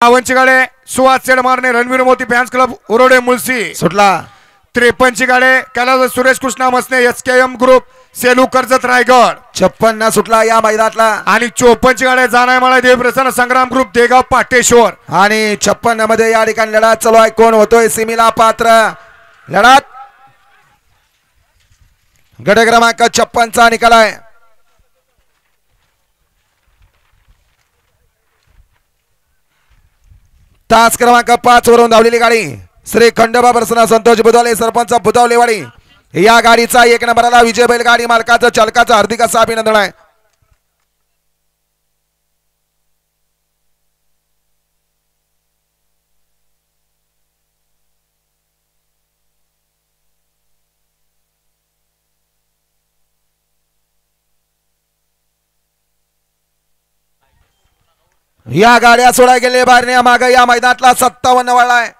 52 ची गाडी सुहास चेडमारने रणवीर मोती फॅन्स क्लब उरोडे मुलसी सुटला. 53 ची गाडी कैलास सुरेश कृष्णा मसने SKM ग्रुप सेलू कर्जत रायगड. 56 सुटला या मैदानातला. आणि 54 ची गाडी जानायमाळा देवप्रसन्न संग्राम ग्रुप देगाव पाटेश्वर. आणि 56 मध्ये या ठिकाणी लढत चालू आहे. कोण होतोय सीमेला पात्र. लढत गट क्रमांक 56 चा निकाल आहे. तास क्रमांक 5 वरून धावलेली गाडी श्री खंडोबा प्रसन्न संतोष बुधावले सरपंच बुधावलेवाडी या गाडीचा 1 नंबरला विजय बैलगाडी मालकाचं चालकाचं हार्दिक असं अभिनंदन आहे. या गाड्या सोडा गेले बाहेर मागे या मैदानातला 57 वळलाय.